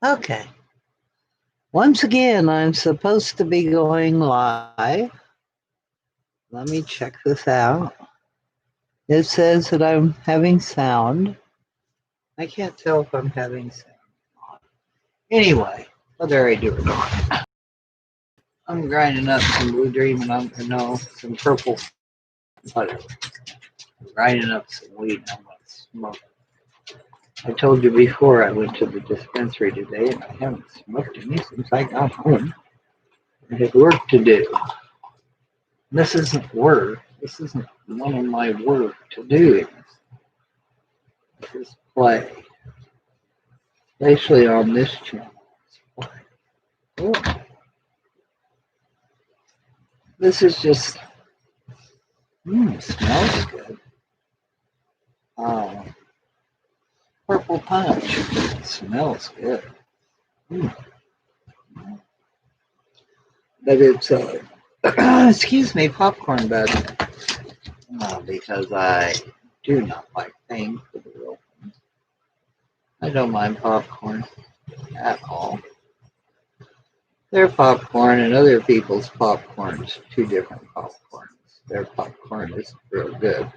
Okay. Once again, I'm supposed to be going live. Let me check this out. It says that I'm having sound. I can't tell if I'm having sound or not. Anyway, whether I do or not, I'm grinding up some Blue Dream and I'm no some purple whatever. I'm grinding up some weed and I'm gonna smoke. I told you before I went to the dispensary today and I haven't smoked any since I got home. I had work to do. This isn't work. This isn't one of my work to do. This is play. Especially on this channel. It's play. Oh, this is just smells good. Oh, purple punch. It smells good. Mm. But it's excuse me, popcorn bud. Because I do not like paying for the real things. I don't mind popcorn at all. Their popcorn and other people's popcorn's two different popcorns. Their popcorn is real good.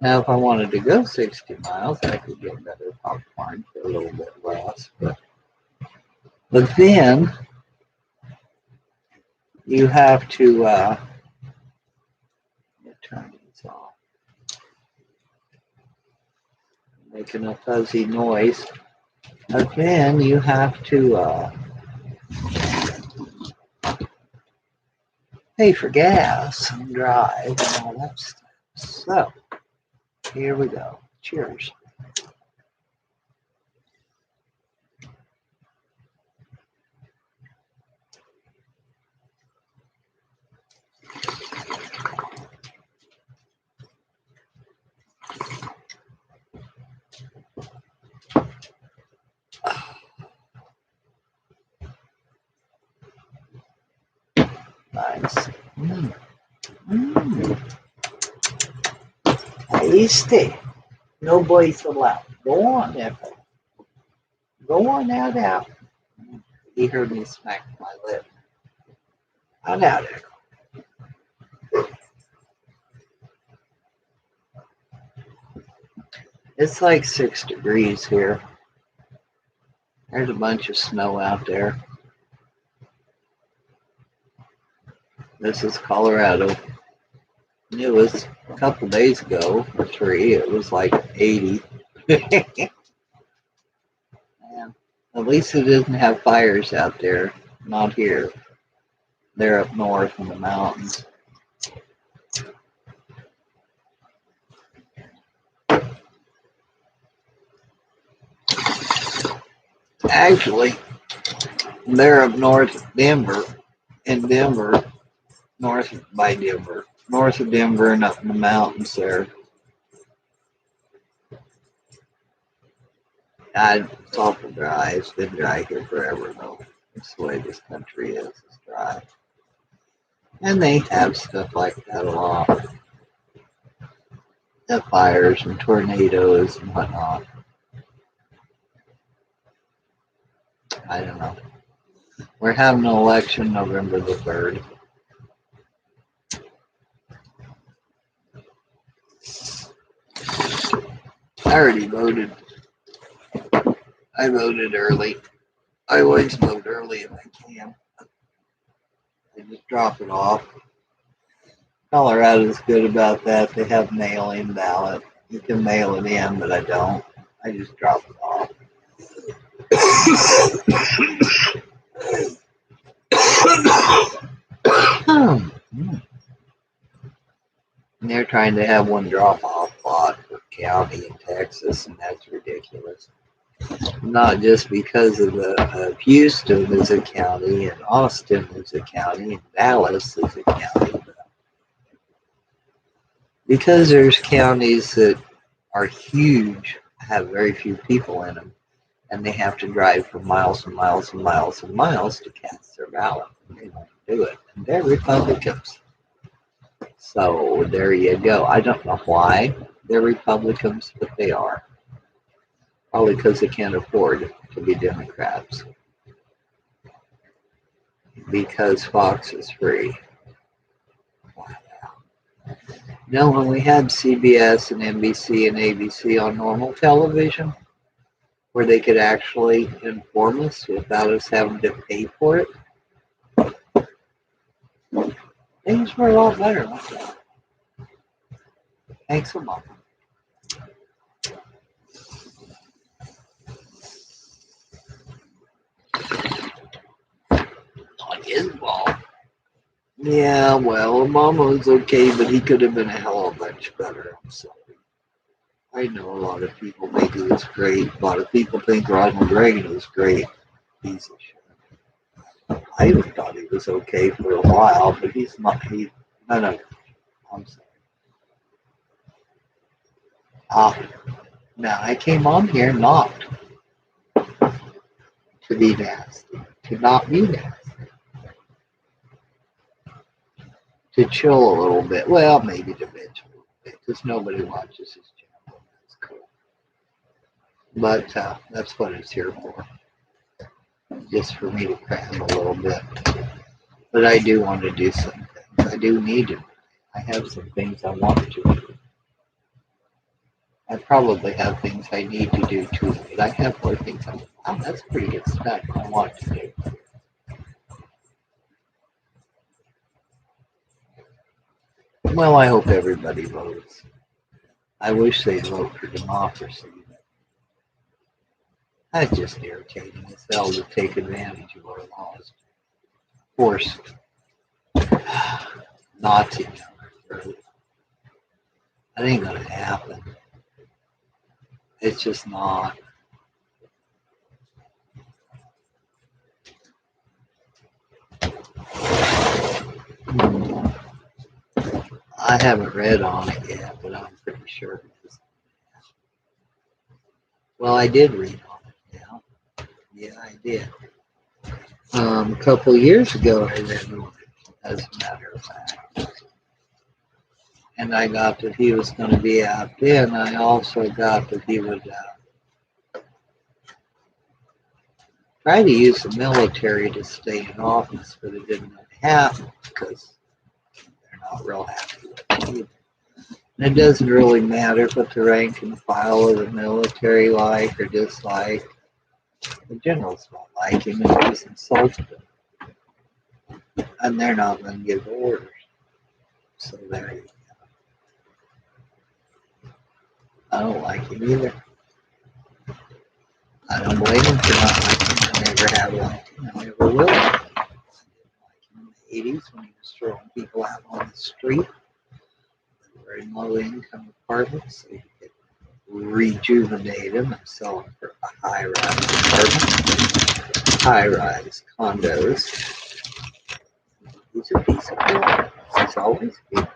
Now, if I wanted to go 60 miles, I could get better popcorn for a little bit less. But then you have to turn these off, making a fuzzy noise. But then you have to pay for gas and drive and all that stuff. So here we go. Cheers. Nice. Mm. Mm. Tasty. No boys allowed. Go on, Ethel. Go on out. He heard me smack my lip. Out, Ethel. It's like 6 degrees here. There's a bunch of snow out there. This is Colorado. It was a couple days ago, or 3, it was like 80. And at least it doesn't have fires out there. Not here. They're up north in the mountains. Actually, they're up north of Denver. In Denver, north by Denver. North of Denver and up in the mountains there. It's awful dry. It's been dry here forever, though. It's the way this country is. It's dry. And they have stuff like that a lot. The fires and tornadoes and whatnot. I don't know. We're having an election November the 3rd. I already voted. I voted early. I always vote early if I can. I just drop it off. Colorado's good about that. They have mail-in ballot. You can mail it in, but I don't. I just drop it off. And they're trying to have one drop-off plot for county in Texas, and that's ridiculous. Not just because of Houston is a county, and Austin is a county, and Dallas is a county, but because there's counties that are huge, have very few people in them, and they have to drive for miles and miles and miles and miles to cast their ballot. And they won't do it. And they're Republicans. So there you go. I don't know why they're Republicans, but they are. Probably because they can't afford to be Democrats. Because Fox is free. You know, when we had CBS and NBC and ABC on normal television, where they could actually inform us without us having to pay for it, things were a lot better like that. Thanks a lot. Not his fault. Yeah, well, Obama was okay, but he could have been a hell of a bunch better. I'm sorry. I know a lot of people think he was great. A lot of people think Ronald Reagan was great. Piece of shit. I even thought he was okay for a while, but he's not. No. I'm sorry. Ah, now I came on here not to be nasty, to not be nasty, to chill a little bit. Well, maybe to bitch a little bit, because nobody watches his channel. That's cool. But that's what it's here for, just for me to crap a little bit. But I do want to do some things. I do need to. I have some things I want to do. I probably have things I need to do too, but I have more things that's pretty good stuff I want to do. Well, I hope everybody votes. I wish they'd vote for democracy. That's just irritating as hell to take advantage of our laws. Force Nazi down our throat. That ain't gonna happen. It's just not. I haven't read on it yet, but I'm pretty sure it is. Well, I did read on it, yeah. Yeah, I did. A couple years ago, I read on it, as a matter of fact. And I got that he was going to be out then. I also got that he would try to use the military to stay in office, but it didn't really happen because they're not real happy with it either. And it doesn't really matter what the rank and file of the military like or dislike. The generals don't like him and he's insulted them. And they're not going to give orders. So there you go. I don't like him either. I don't blame him for not liking him. I never have liked him. I never will. I didn't like him in the 80s when he was throwing people out on the street. They were in low income apartments. So he could rejuvenate them and sell them for a high rise apartment, high rise condos. He's a piece of work. He's always been.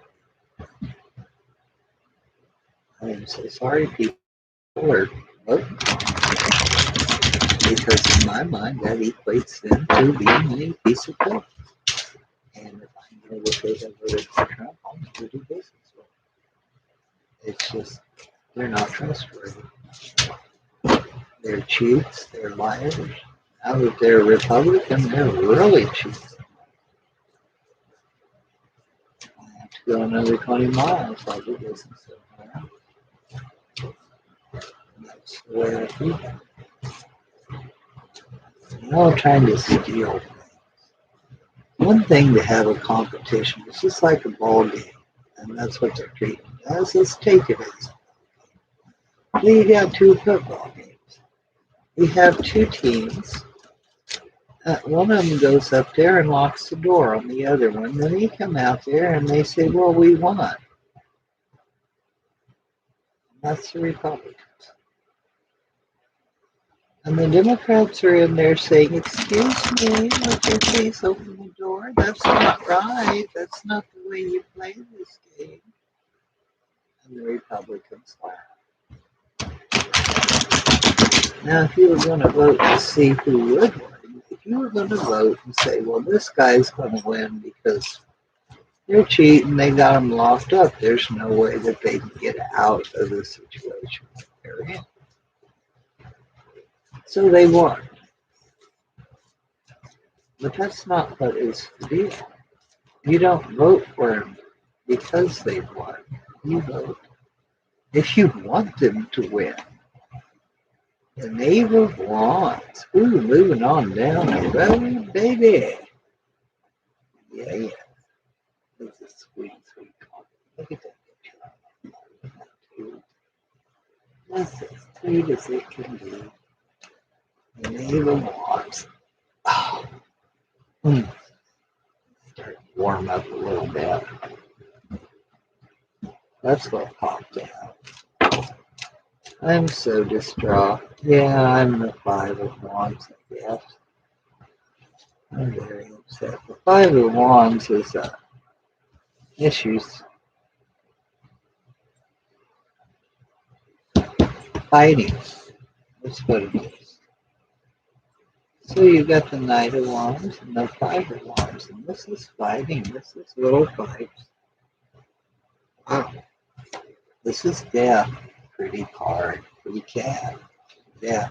I am so sorry people are voting because in my mind that equates them to being a piece of work. And if I know that they have voted for Trump, I'll never do business with them. It's just they're not trustworthy. They're cheats, they're liars. Now that they're Republican, they're really cheats. I have to go another 20 miles. I'll do business somewhere. That's the way I feel. They're all trying to steal. One thing to have a competition, it's just like a ball game, and that's what they're treating it as. Let's take it as. Then you got two football games. You have two teams. One of them goes up there and locks the door on the other one. Then they come out there and they say, well, we won. That's the Republicans. And the Democrats are in there saying, excuse me, let your face open the door. That's not right. That's not the way you play this game. And the Republicans laugh. Now, if you were going to vote to see who would win, if you were going to vote and say, well, this guy's going to win because they're cheating, they got him locked up, there's no way that they can get out of the situation they're in. So they won. But that's not what is the deal. You don't vote for them because they won. You vote if you want them to win. The Knave of Wands. Ooh, moving on down the road, baby. Yeah, yeah. This is sweet, sweet coffee. Look at that picture. That's as sweet as it can be. The Knave of Wands. Oh, start to warm up a little bit. That's what popped out. I'm so distraught. Yeah, I'm the Five of Wands, I guess. I'm very upset. The Five of Wands is issues fighting. That's what it is. So you got the Knight of Wands and the Five of Wands, and this is fighting. This is little fights. Wow. This is death. Pretty card. Pretty cat. Yeah.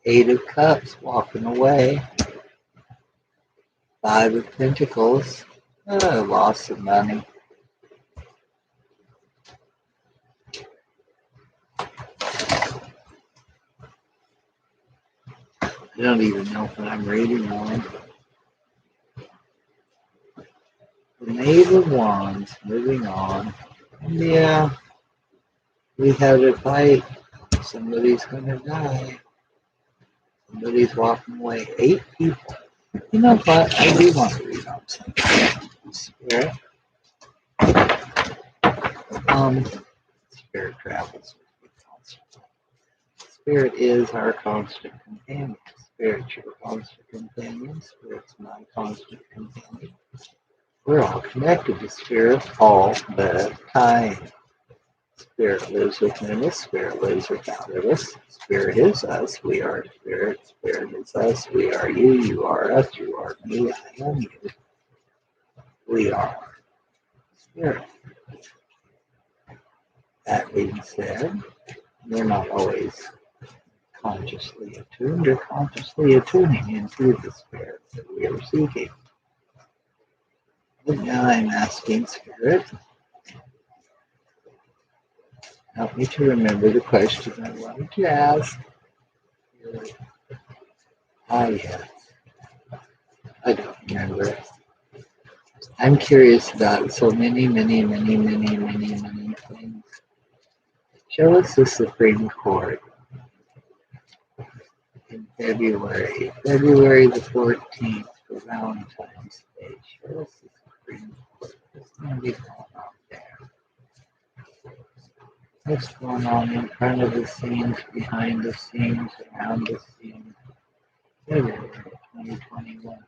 Eight of Cups walking away. Five of Pentacles. Loss of money. I don't even know what I'm reading on. The Knave of Wands, moving on. Yeah, we had a fight. Somebody's gonna die. Somebody's walking away. 8 people. You know what? I do want to read on something. Spirit. Spirit travels with me constantly. Spirit is our constant companion. Spirit's your constant companion. Spirit's my constant companion. We're all connected to Spirit all the time. Spirit lives within us. Spirit lives without us. Spirit is us. We are Spirit. Spirit is us. We are you. You are us. You are me. I am you. We are Spirit. That being said, we're not always consciously attuned or consciously attuning into the Spirit that we are seeking. But now I'm asking Spirit, help me to remember the question I wanted to ask. Ah, yes. I don't remember. I'm curious about so many, many, many, many, many, many things. Show us the Supreme Court in February the 14th for Valentine's Day. Show us the Supreme Court. What's going to be going on there? What's going on in front of the scenes, behind the scenes, around the scenes? February 2021.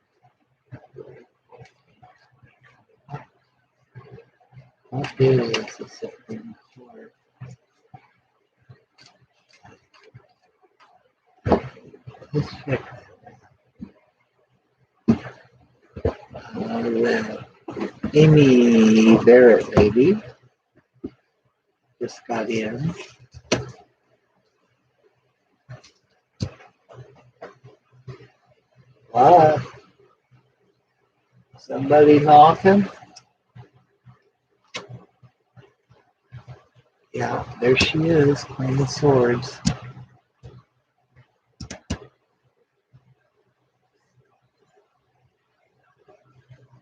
What is the Supreme Court? Let's check that. Amy Barrett, lady, just got in. What? Somebody knocking? Yeah, there she is, Queen of Swords.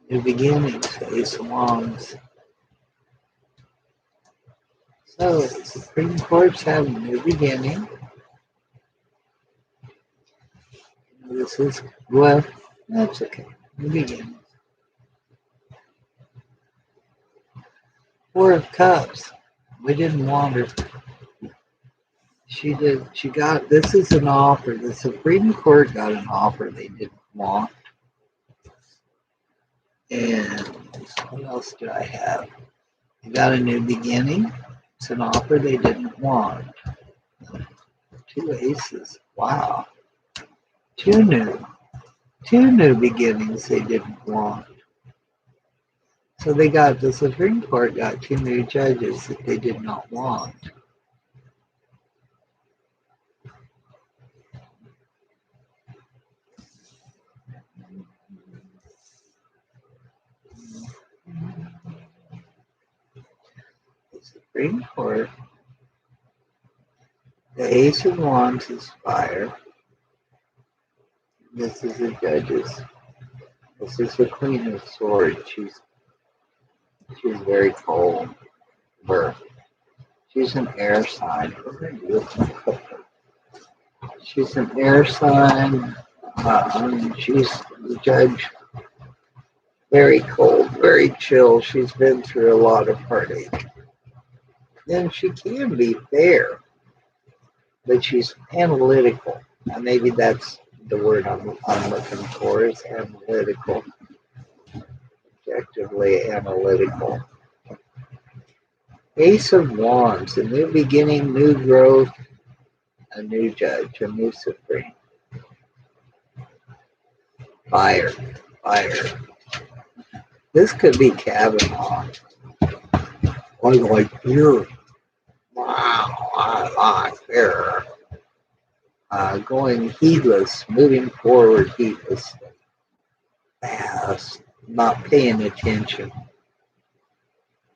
New beginnings, Ace of Wands. So, the Supreme Court's having a new beginning. This is, well, that's okay. New beginning. Four of Cups. We didn't want her. She did. She got, this is an offer. The Supreme Court got an offer they didn't want. And what else do I have? They got a new beginning. It's an offer they didn't want. Two aces. Wow. Two new beginnings they didn't want. So they got, the Supreme Court got two new judges that they did not want. Supreme Court. The Ace of Wands is fire. This is the Judges. This is the Queen of Swords. She's very cold. Birth. She's an air sign. She's an air sign. She's the judge. Very cold, very chill. She's been through a lot of heartache. And she can be fair, but she's analytical. And maybe that's the word I'm looking for, is analytical. Objectively analytical. Ace of Wands, a new beginning, new growth, a new judge, a new supreme. Fire, fire. This could be Kavanaugh. I like beer. Wow, I like beer. Going heedless, moving forward heedlessly. Fast, not paying attention.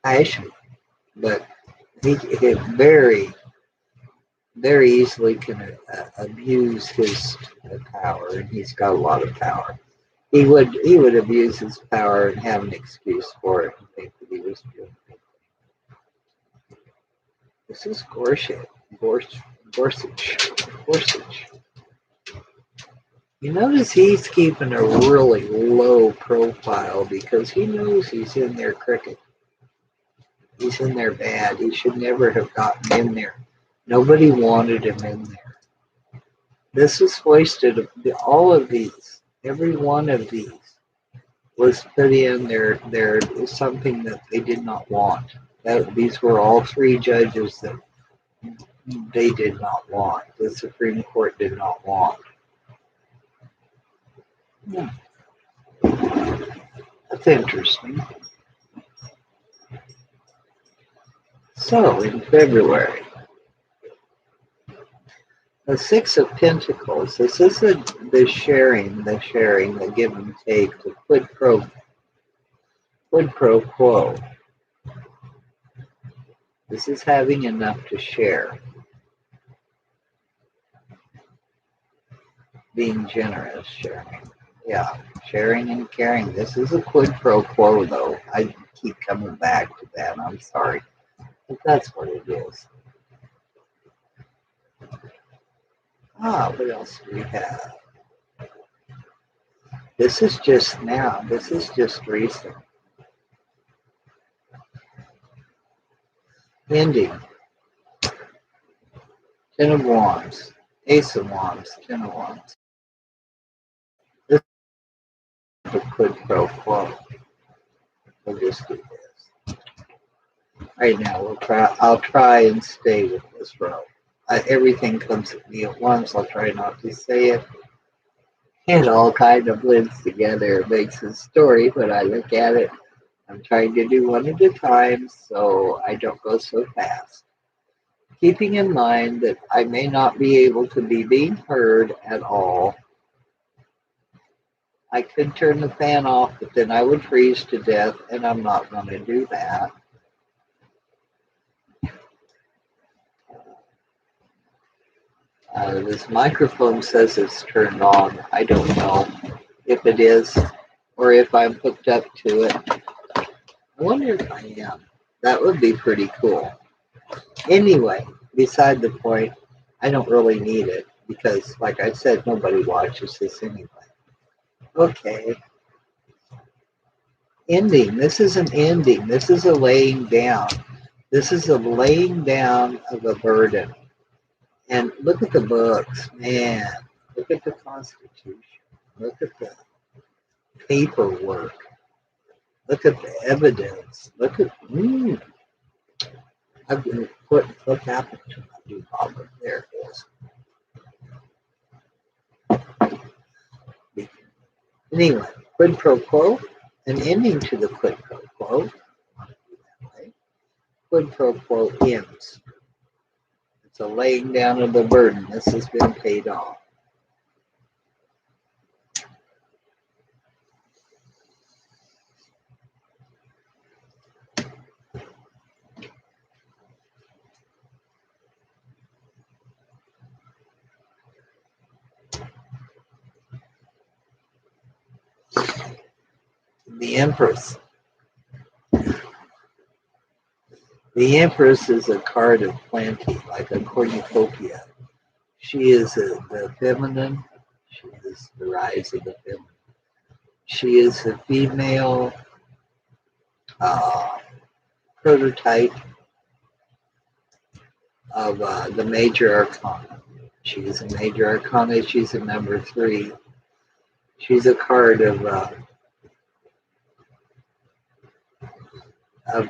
Passion, but he very, very easily can abuse his power, and he's got a lot of power. He would abuse his power and have an excuse for it and think that he was doing it. This is Gorsuch. You notice he's keeping a really low profile because he knows he's in there crooked. He's in there bad. He should never have gotten in there. Nobody wanted him in there. This was hoisted. All of these, every one of these, was put in there. There was something that they did not want. These were all three judges that they did not want. The Supreme Court did not want. Yeah. That's interesting. So, in February, the Six of Pentacles, this is the sharing, the give and take, the quid pro quo. This is having enough to share. Being generous, sharing. Yeah, sharing and caring. This is a quid pro quo, though. I keep coming back to that. I'm sorry. But that's what it is. What else do we have? This is just now. This is just recent. Ending. Ten of Wands. Ace of Wands. Ten of Wands. This is a quid pro quo. We'll just do this. Right now, I'll try and stay with this row. Everything comes at me at once. I'll try not to say it. It all kind of blends together. It makes a story when I look at it. I'm trying to do one at a time so I don't go so fast. Keeping in mind that I may not be able to be being heard at all. I could turn the fan off, but then I would freeze to death, and I'm not going to do that. This microphone says it's turned on. I don't know if it is or if I'm hooked up to it. I wonder if I am. That would be pretty cool. Anyway, beside the point, I don't really need it because, like I said, nobody watches this anyway. Okay. Ending. This is an ending. This is a laying down. This is a laying down of a burden. And look at the books, man. Look at the Constitution. Look at the paperwork. Look at the evidence. Look at, I've been put, what happened to my new Robert? There it is. Anyway, quid pro quo, an ending to the quid pro quo. Quid pro quo ends. It's a laying down of the burden. This has been paid off. The Empress. The Empress is a card of plenty, like a cornucopia. She is the feminine. She is the rise of the feminine. She is a female uh, prototype of the major arcana. She is a major arcana. She's a number 3. She's a card of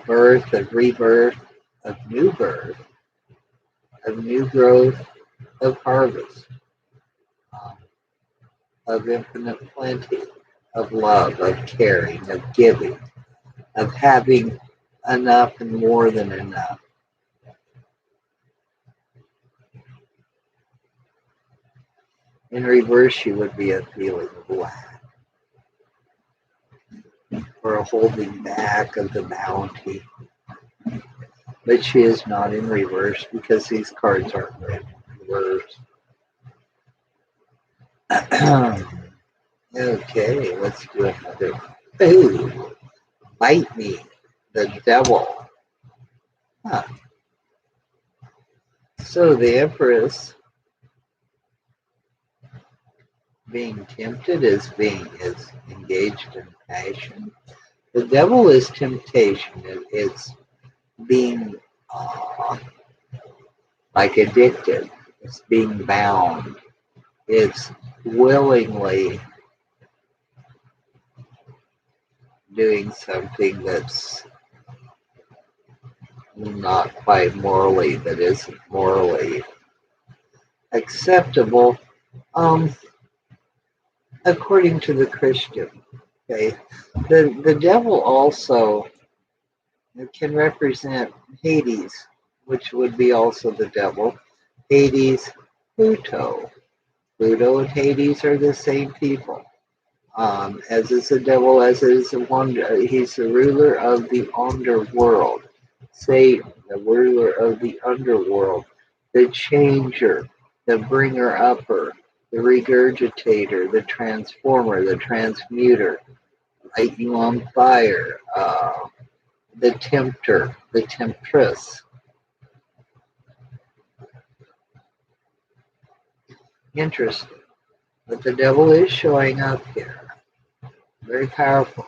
birth, of rebirth, of new birth, of new growth, of harvest, um, of infinite plenty, of love, of caring, of giving, of having enough and more than enough. In reverse, she would be a feeling of lack or a holding back of the bounty. But she is not in reverse because these cards aren't read in reverse. Okay, let's do another. Ooh, bite me, the devil. Huh. So the Empress being tempted is engaged in passion. The devil is temptation. It's being like addicted. It's being bound. It's willingly doing something that's not quite morally, that isn't morally acceptable, according to the Christian faith. The devil also can represent Hades, which would be also the devil. Hades, Pluto. Pluto and Hades are the same people. As is the devil, as is the wonder. He's the ruler of the underworld. Satan, the ruler of the underworld, the changer, the bringer upper, the regurgitator, the transformer, the transmuter, light you on fire, the tempter, the temptress. Interesting. But the devil is showing up here. Very powerful.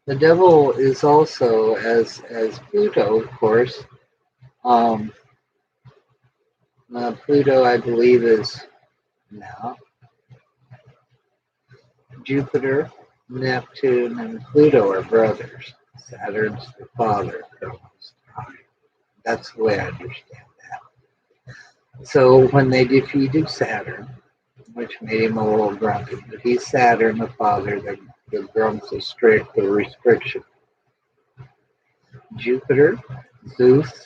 The devil is also, as Pluto, of course. Pluto, I believe, is now Jupiter, Neptune, and Pluto are brothers. Saturn's the father. That's the way I understand that. So when they defeated Saturn, which made him a little grumpy, but he's Saturn, the father, the grumps, the strict, the restriction. Jupiter, Zeus,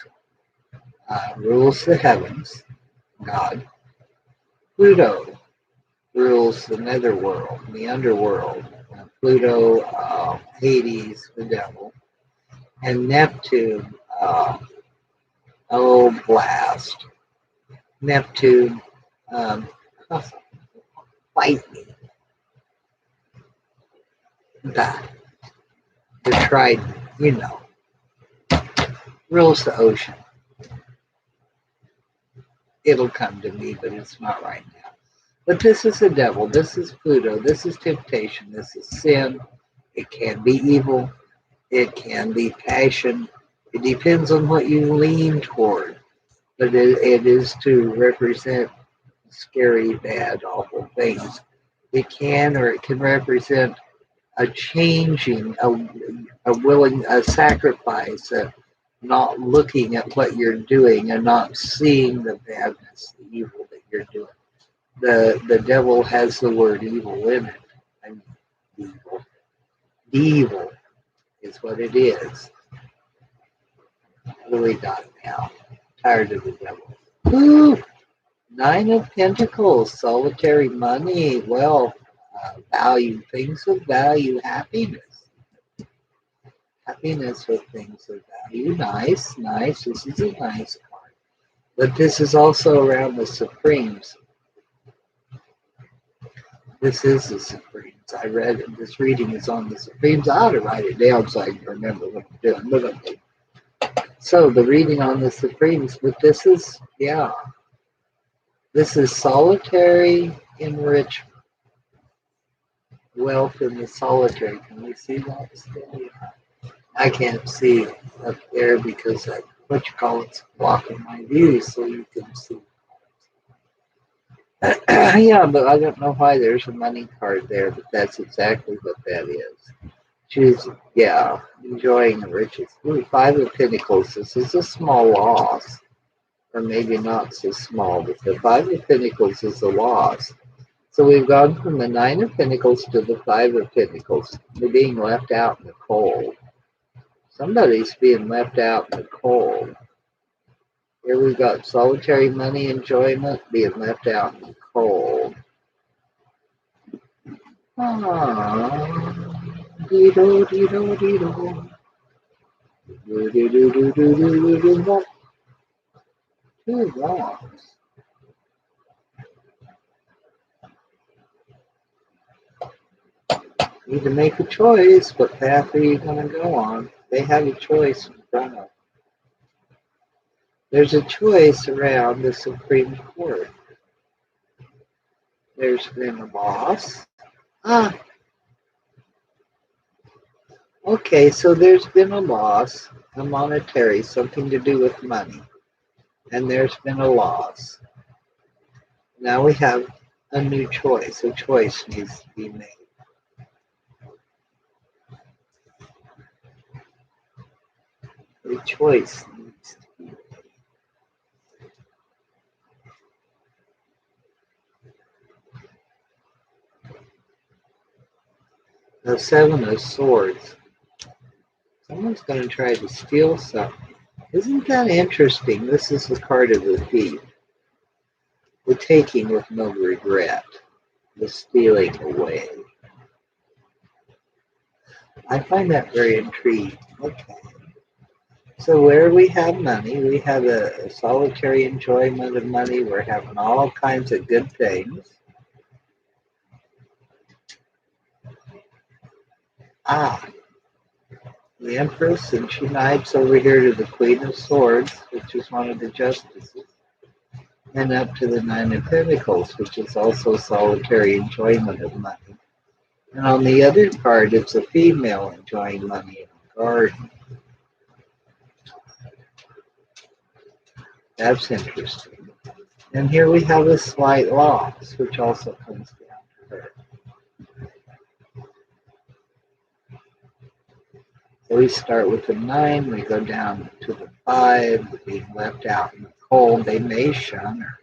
rules the heavens, God. Pluto rules the netherworld, the underworld. Pluto, Hades, the devil. And Neptune, oh, blast. Neptune, fight me. The trident, rules the ocean. It'll come to me, but it's not right now. But this is the devil. This is Pluto. This is temptation. This is sin. It can be evil. It can be passion. It depends on what you lean toward. But it is to represent scary, bad, awful things. It can, or it can represent a changing, a sacrifice, not looking at what you're doing and not seeing the badness, the evil that you're doing. The devil has the word evil in it. I mean, evil. Evil is what it is. What do we got now? Tired of the devil. Ooh, 9 of Pentacles, solitary money, wealth, value, things of value, happiness. Happiness with things of value. Nice, nice. This is a nice card. But this is also around the Supremes. This is the Supremes. I read it. This reading is on the Supremes. I ought to write it down so I can remember what I'm doing. But okay. So the reading on the Supremes, but this is, yeah, this is solitary enrichment, wealth in the solitary. Can we see that still? Yeah. I can't see up there because I, what you call it's blocking my view so you can see. Yeah, but I don't know why there's a money card there, but that's exactly what that is. She's, yeah, enjoying the riches. Ooh, Five of Pentacles. This is a small loss, or maybe not so small, but the Five of Pentacles is a loss. So we've gone from the Nine of Pentacles to the Five of Pentacles. We're being left out in the cold. Somebody's being left out in the cold. Here we've got solitary money enjoyment being left out in the cold. Ah, dee-do, dee-do, dee-do. Do-do-do-do-do-do-do-do. Two wrongs. Need to make a choice. What path are you going to go on? They have a choice in front of them. There's a choice around the Supreme Court. There's been a loss. Ah, okay, so there's been a loss, a monetary, something to do with money. And there's been a loss. Now we have a new choice. A choice needs to be made. A choice needs to be made. The Seven of Swords. Someone's going to try to steal something. Isn't that interesting? This is the card of the thief. The taking with no regret. The stealing away. I find that very intriguing. Okay. So where we have money, we have a solitary enjoyment of money. We're having all kinds of good things. Ah, the Empress, and she knights over here to the Queen of Swords, which is one of the justices, and up to the Nine of Pentacles, which is also solitary enjoyment of money. And on the other card, it's a female enjoying money in a garden. That's interesting. And here we have a slight loss, which also comes down to her. So we start with the 9, we go down to the 5, being left out in the cold. They may shun her.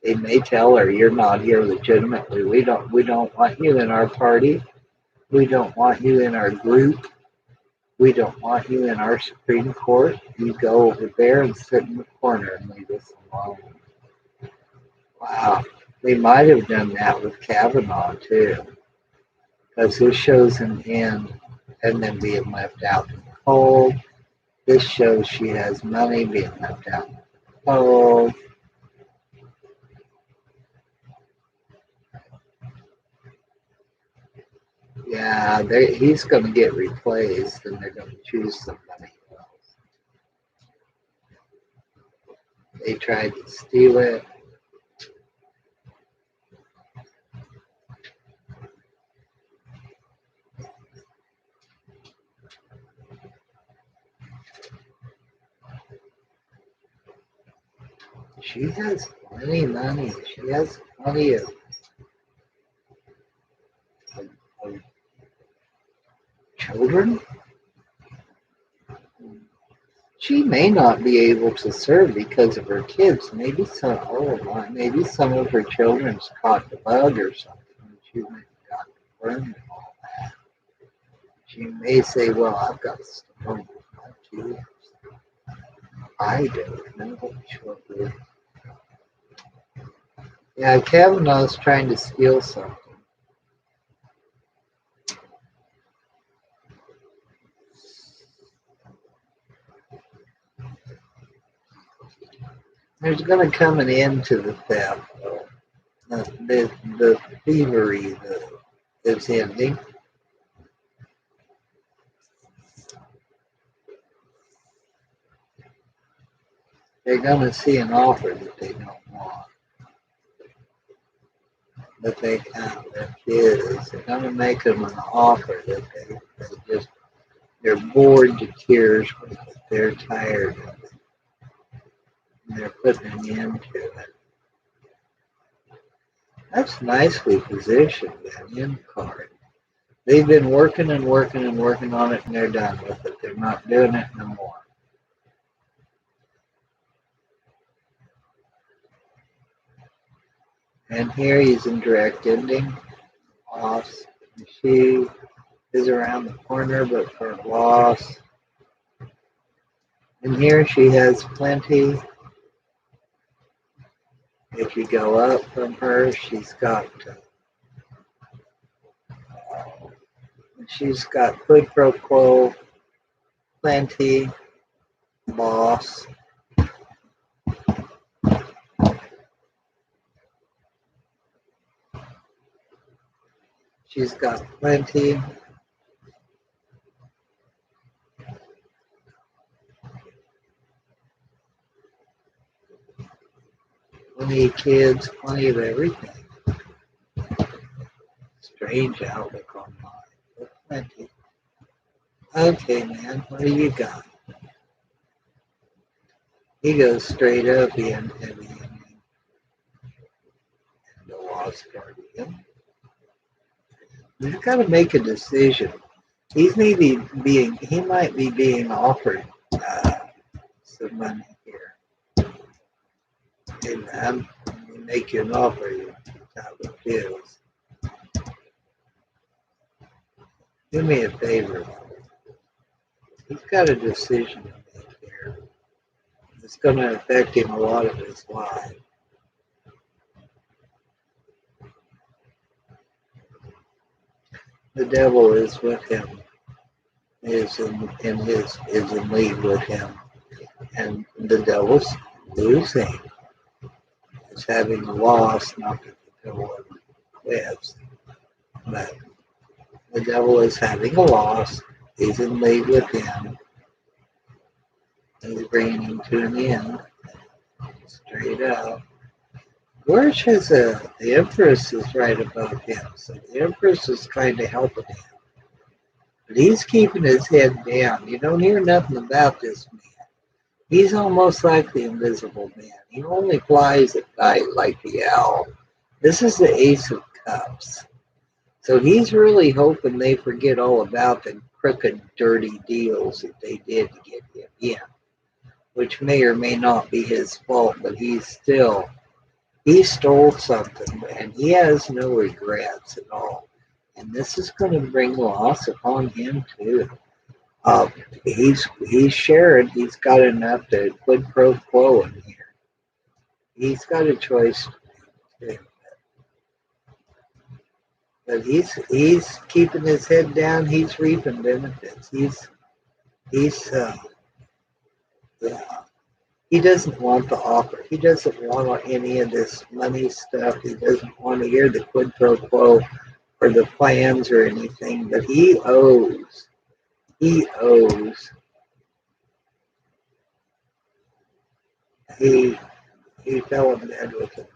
They may tell her, "You're not here legitimately. We don't want you in our party. We don't want you in our group. We don't want you in our Supreme Court. You go over there and sit in the corner and leave us alone." Wow. They might have done that with Kavanaugh too, because this shows an end and then being left out in the cold. This shows she has money being left out in the cold. Yeah, he's going to get replaced and they're going to choose somebody else. They tried to steal it. She has plenty of money. She has plenty of children. She may not be able to serve because of her kids. Maybe maybe some of her children's caught the bug or something. She might have got burned and all that. She may say, "Well, I've got to stay home with my kids." I don't know. Sure. Yeah, Kavanaugh's trying to steal something. There's going to come an end to the theft, though. The thievery that's ending. They're going to see an offer that they don't want, but they can't refuse. They're going to make them an offer that they just, they're bored to tears with it. They're tired of it. And they're putting an end to it. That's nicely positioned, that end card. They've been working and working and working on it, and they're done with it. They're not doing it no more. And here he's in direct ending. Loss. She is around the corner, but for a loss. And here she has plenty. If you go up from her, she's got quid pro quo, plenty, loss. She's got plenty. Plenty of kids, plenty of everything. Strange outlook on life, but plenty. Okay, man, what do you got? He goes straight up in heavy ending. The lost guardian. You've got to make a decision. He might be being offered some money here. Hey man, we make you an offer, you how it feels. Do me a favor. He's got a decision to make here. It's going to affect him a lot of his life. The devil is with him, is in league with him, and the devil's losing. Is having a loss, not that the devil ever quits, but the devil is having a loss. He's in league with him. He's bringing him to an end, straight up. Gorsh has the Empress is right above him, so the Empress is trying to help him. But he's keeping his head down. You don't hear nothing about this man. He's almost like the Invisible Man. He only flies at night like the owl. This is the Ace of Cups. So he's really hoping they forget all about the crooked, dirty deals that they did to get him in, which may or may not be his fault, but he stole something, and he has no regrets at all. And this is going to bring loss upon him too. He's sharing. He's got enough to quid pro quo in here. He's got a choice too. But he's keeping his head down. He's reaping benefits. He doesn't want the offer. He doesn't want any of this money stuff. He doesn't want to hear the quid pro quo or the plans or anything. But he owes. He owes. He fell in bed with it.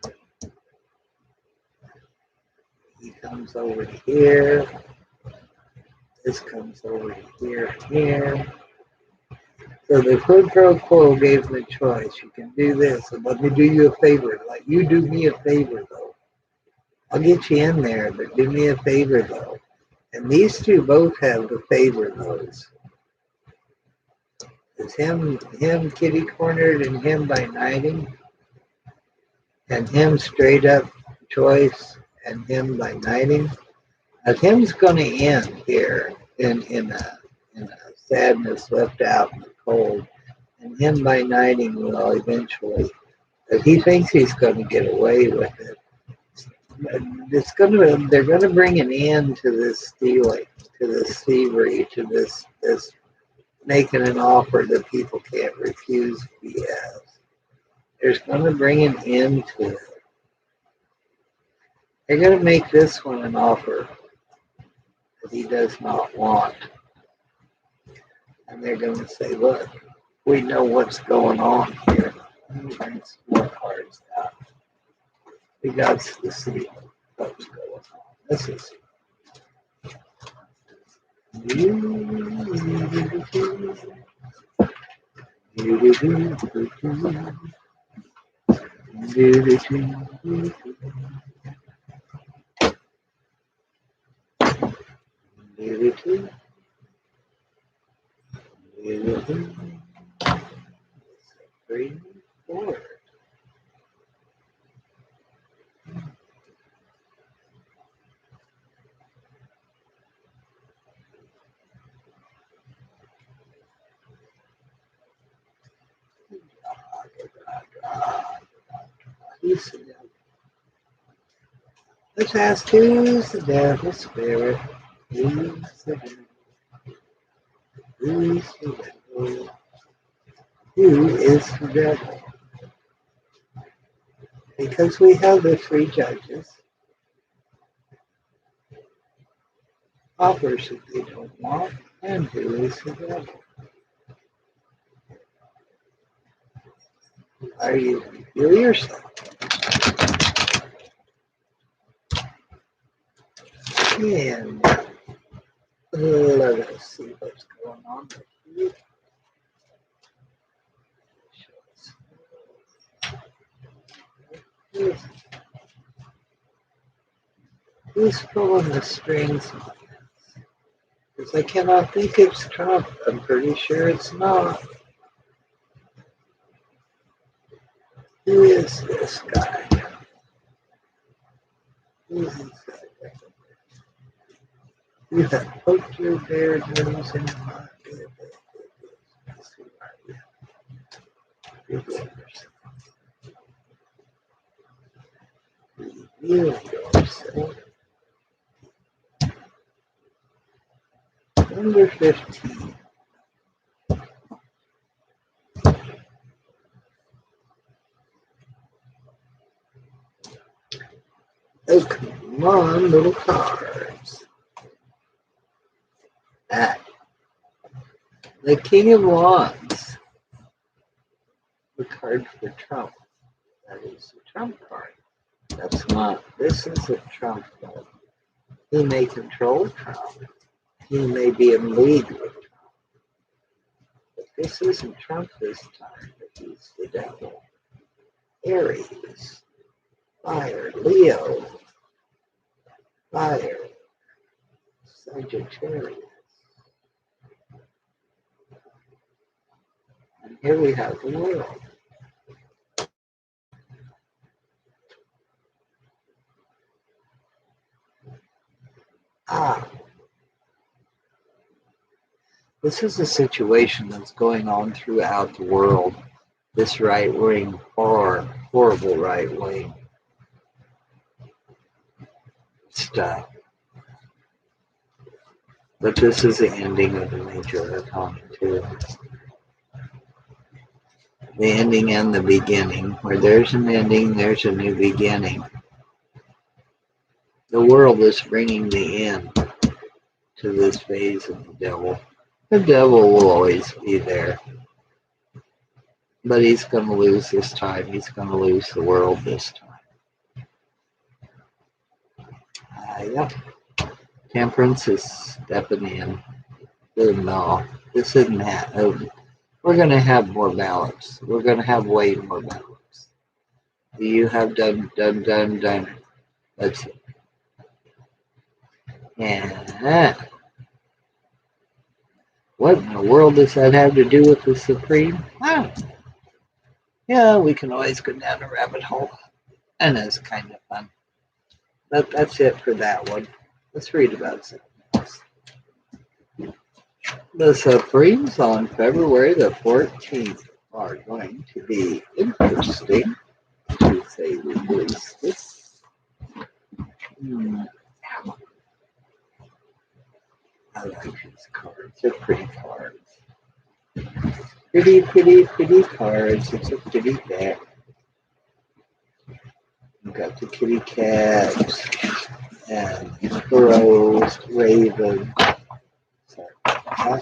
He comes over here. This comes over here. So the quid pro quo gave him a choice. You can do this, and let me do you a favor. Like you do me a favor, though. I'll get you in there, but do me a favor, though. And these two both have the favor, those. It's him kitty cornered and him by knighting, and him straight up choice and him by knighting. Now him's going to end here in a sadness left out in the cold, and him by knighting will eventually. But he thinks he's going to get away with it. They're going to bring an end to this stealing, to this thievery, to this making an offer that people can't refuse BS. There's going to bring an end to it. They're going to make this one an offer that he does not want. And they're going to say, look, we know what's going on here. Let me bring some more cards out. We got to see what's going on. This is Three, four. Let's ask who's the devil spirit? Who's the devil? Who's the devil? Who is the devil? Because we have the three judges. Offers that they don't want, and who is the devil? Are you feel yourself? And let us see what's going on with you. Who's pulling the strings on this? Because I cannot think it's Trump. I'm pretty sure it's not. Who is this guy? Who is this guy? You have poked your bare nose in my head. Reveal yourself. Number 15. Oh, come on, little cards. That. The King of Wands. The card for Trump. That is the Trump card. That's not. This is a Trump card. He may control Trump. He may be in league with Trump. But this isn't Trump this time, but he's the devil. Aries. Fire. Leo. Fire. Sagittarius. And here we have the world. This is a situation that's going on throughout the world. This right wing, horrible right wing stuff. But this is the ending of the major arcana too. The ending and the beginning. Where there's an ending, there's a new beginning. The world is bringing the end to this phase of the devil. The devil will always be there. But he's going to lose this time. He's going to lose the world this time. Yeah. Temperance is stepping in. No, this isn't happening. We're going to have more balance. We're going to have way more balance. You have done. That's it. Yeah. What in the world does that have to do with the Supreme? Yeah, we can always go down a rabbit hole. And it's kind of fun. But that's it for that one. Let's read about something else. The Supremes on February the 14th are going to be interesting, to say the least. I like these cards. They're pretty cards. Pretty cards. It's a pretty deck. got the kitty cats and crows, raven. Sorry.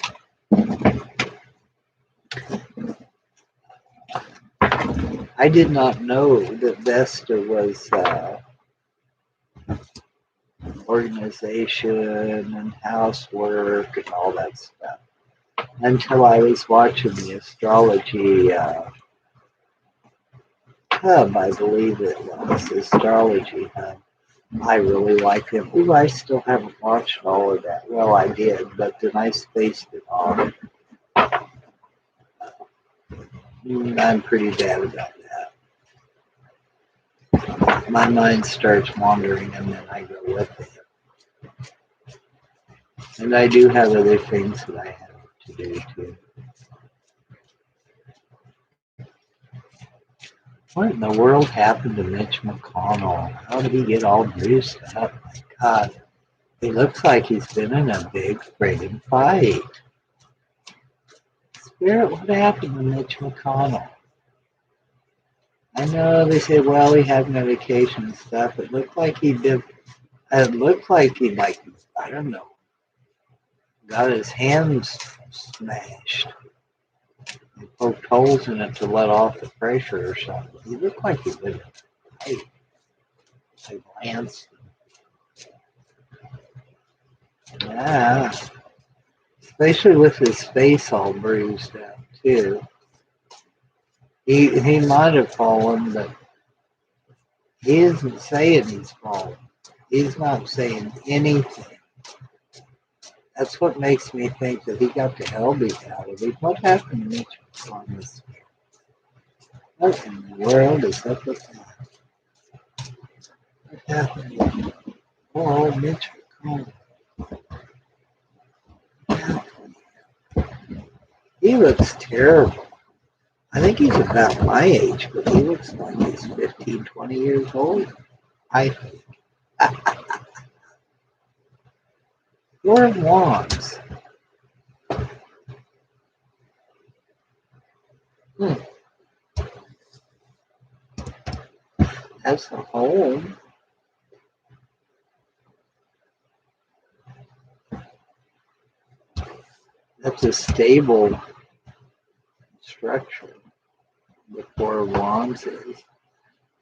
I did not know that Vesta was organization and housework and all that stuff until I was watching the astrology hub, I believe it was, astrology hub. I really liked it. Ooh, I still haven't watched all of that. Well, I did, but then I spaced it off. I'm pretty bad about that. My mind starts wandering and then I go with it. And I do have other things that I have to do too. What in the world happened to Mitch McConnell? How did he get all bruised up? My God. He looks like he's been in a big friggin' fight. Spirit, what happened to Mitch McConnell? I know they say, well, he had medication and stuff. It looked like he did. It looked like he, like, I don't know, got his hands smashed. They poked holes in it to let off the pressure or something. He looked like he did it. Like Lance. Yeah. Especially with his face all bruised up, too. He might have fallen, but he isn't saying he's fallen. He's not saying anything. That's what makes me think that he got the hell beat out of him. What happened to Mitch McConnell? What in the world is up with that? What happened to him? Oh, Mitch McConnell. He looks terrible. I think he's about my age, but he looks like he's 15, 20 years old. I think. Four of Wands. That's a home. That's a stable structure. The Four of Wands is.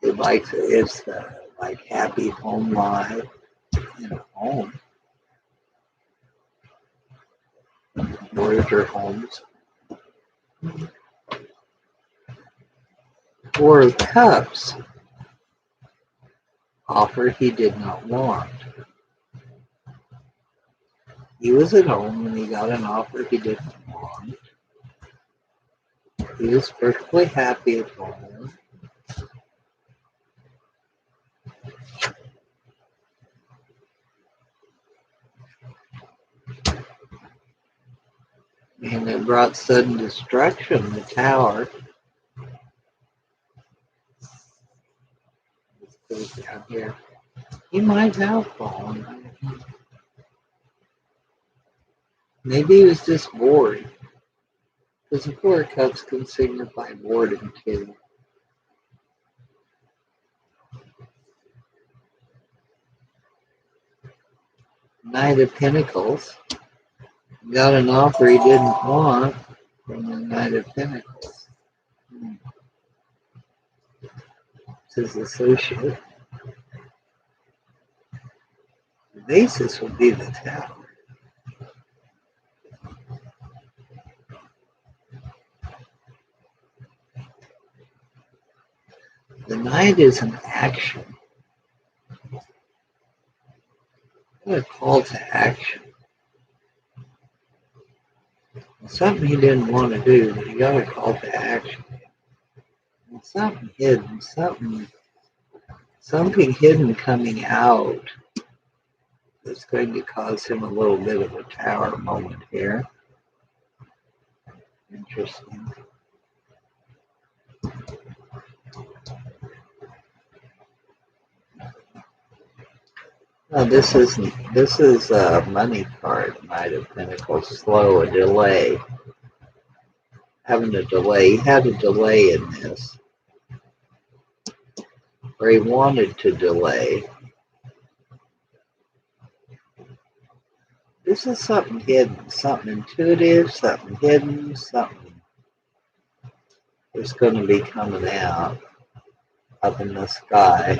It's the like happy home life in a home. Larger homes. Four of Cups. Offer he did not want. He was at home when he got an offer he didn't want. He was perfectly happy at home. And it brought sudden destruction, the tower. Let's put it down here. He might have fallen. Maybe he was just bored. Because the Four of Cups can signify boredom too. Knight of Pentacles. Got an offer he didn't want from the Knight of Pentacles. It's his associate. The basis will be the Tower. The Knight is an action. A call to action. Something he didn't want to do, but he got a call to action. And something hidden, something hidden coming out that's going to cause him a little bit of a Tower moment here. Interesting. No, this is a money card, Knight of Pentacles. Slow, a delay. Having a delay. He had a delay in this. or he wanted to delay. This is something hidden, something intuitive, something hidden, something that's going to be coming out up in the sky.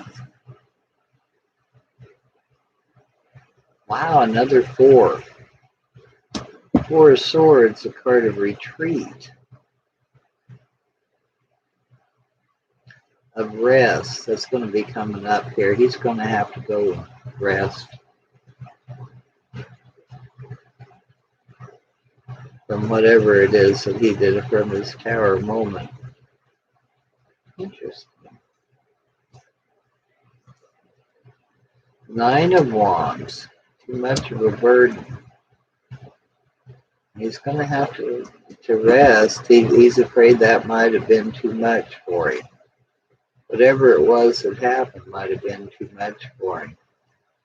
Wow, another 4. 4 of Swords, a card of retreat, of rest. That's going to be coming up here. He's going to have to go rest from whatever it is that he did from his tower moment. Interesting. 9 of Wands. Too much of a burden. He's going to have to rest. He's afraid that might have been too much for him. Whatever it was that happened might have been too much for him.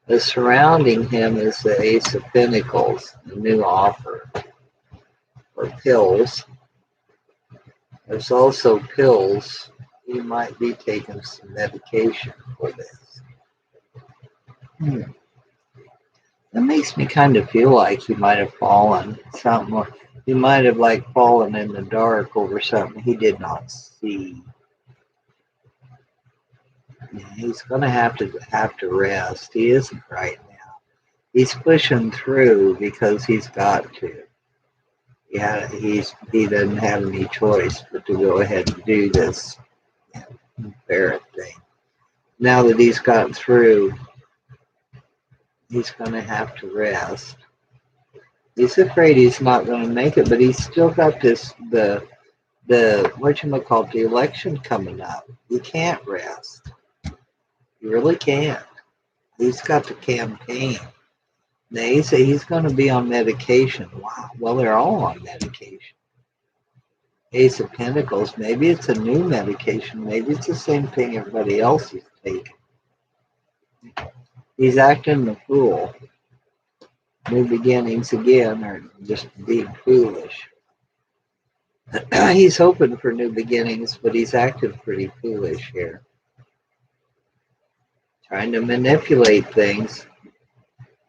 The surrounding him is the Ace of Pentacles, a new offer, or pills. There's also pills. He might be taking some medication for this. That makes me kind of feel like he might have fallen something. He might have like fallen in the dark over something he did not see. Yeah, he's going to have to rest. He isn't right now. He's pushing through because he's got to. Yeah, he doesn't have any choice but to go ahead and do this ferret thing. Now that he's gotten through, he's going to have to rest. He's afraid he's not going to make it, but he's still got the whatchamacallit, the election coming up. He can't rest. He really can't. He's got the campaign. They say he's going to be on medication. Wow. Well, they're all on medication. Ace of Pentacles. Maybe it's a new medication. Maybe it's the same thing everybody else is taking. He's acting the fool. New beginnings again, or just being foolish. He's hoping for new beginnings, but he's acting pretty foolish here. Trying to manipulate things.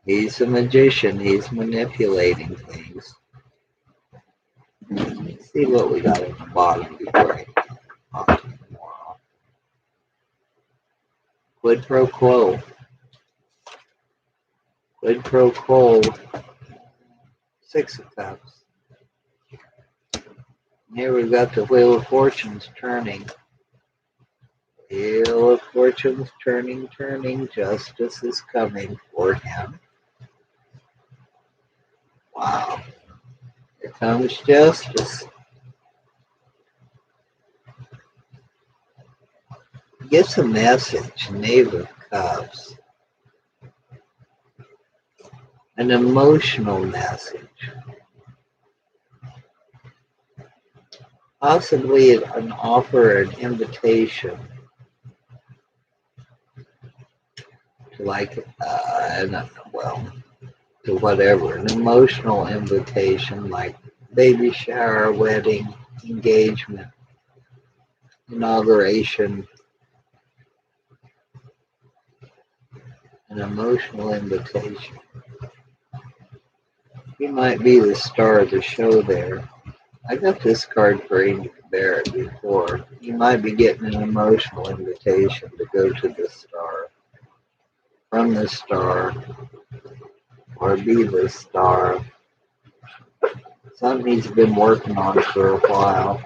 He's a magician. He's manipulating things. Let's see what we got at the bottom before I talk to you more. Quid pro quo. Quid pro quo. 6 of Cups. Here we've got the Wheel of Fortunes turning. Wheel of Fortunes turning, turning. Justice is coming for him. Wow. Here comes justice. Gets a message, Knave of Cups. An emotional message. Possibly an offer, an invitation to to whatever. An emotional invitation like baby shower, wedding, engagement, inauguration. An emotional invitation. He might be the star of the show there. I got this card for Angel Barrett before. You might be getting an emotional invitation to go to the star. From the star. Or be the star. Something he's been working on for a while.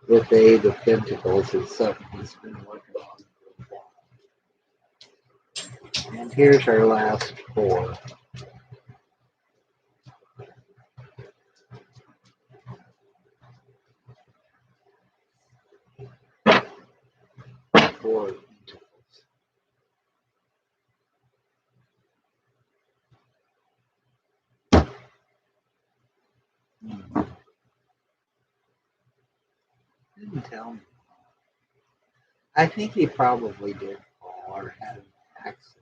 With the Eight of Pentacles, it's something he's been working on for a while. And here's our last 4. 4 of Pentacles. Didn't tell me. I think he probably did fall or had an accident.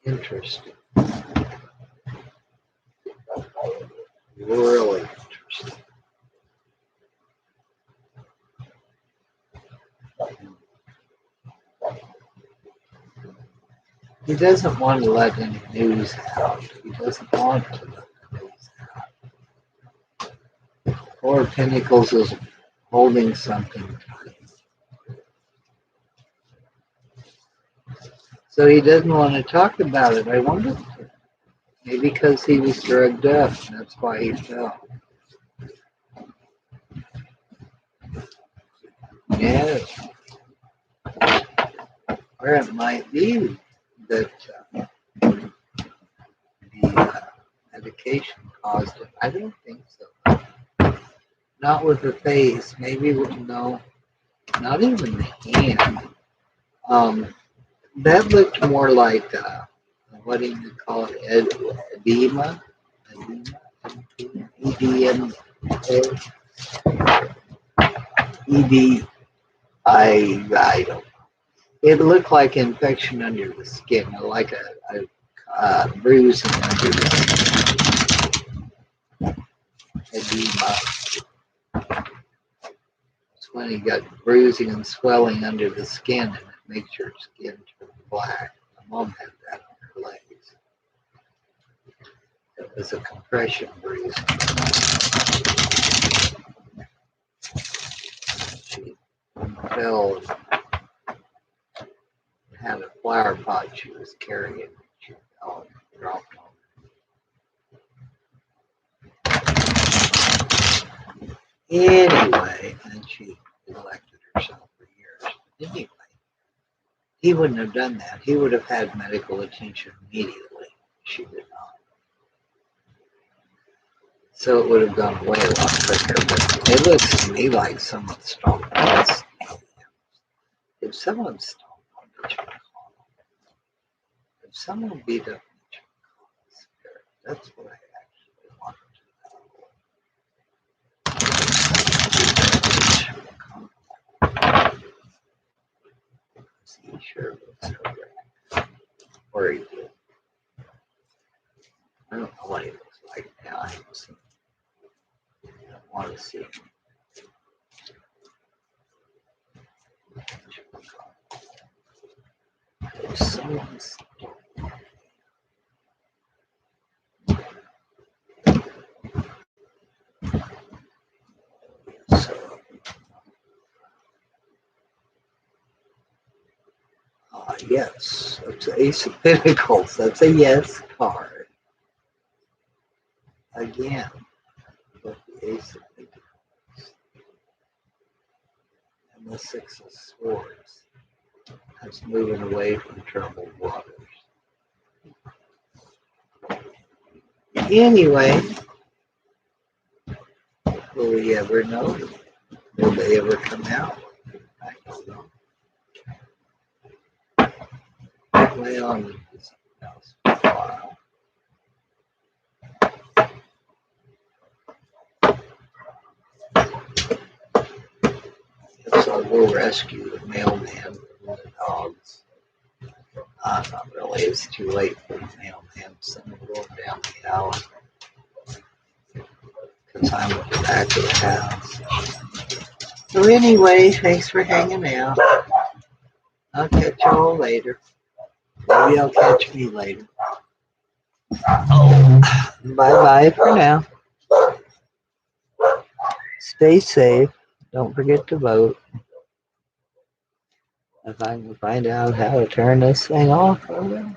Interesting. Really interesting. He doesn't want to let any news out. He doesn't want to let the news out. Four of Pentacles is holding something tight. So he doesn't want to talk about it. I wonder, maybe because he was drugged up, and that's why he fell. Yes. Or it might be that the medication caused it. I don't think so. Not with the face. Maybe with no, not even the hand. That looked more like what do you call it? Edema. EDMA. I don't. It looked like infection under the skin, like a bruising under the skin. Edema. It's when you got bruising and swelling under the skin, and it makes your skin turn black. My mom had that on her legs. It was a compression bruise. She fell and had a flower pot she was carrying. She fell and dropped on it. Anyway, and she elected herself for years. Anyway, he wouldn't have done that. He would have had medical attention immediately. She did not. So it would have gone away a lot quicker. But it looks to me like someone stomped on this. If someone stomped on Mitch McConnell, if someone beat up Mitch McConnell's spirit, that's what I actually want to know. He sure looks correct. Or he did. I don't know what he looks like now. I haven't seen him. I don't want to see him. If someone stomped so, yes, it's Ace of Pentacles. That's a yes card. Again, with the Ace of Pentacles and the Six of Swords. That's moving away from troubled waters. Anyway, will we ever know? Will they ever come out? I don't know. Play on with something else for a while. So we'll rescue the mailman from the dogs. Not really. It's too late for the mailman. Someone going down the alley. Because I'm at the back of the house. So anyway, thanks for hanging out. I'll catch you all later. Maybe you'll catch me later. Bye-bye for now. Stay safe. Don't forget to vote. If I can find out how to turn this thing off, I will.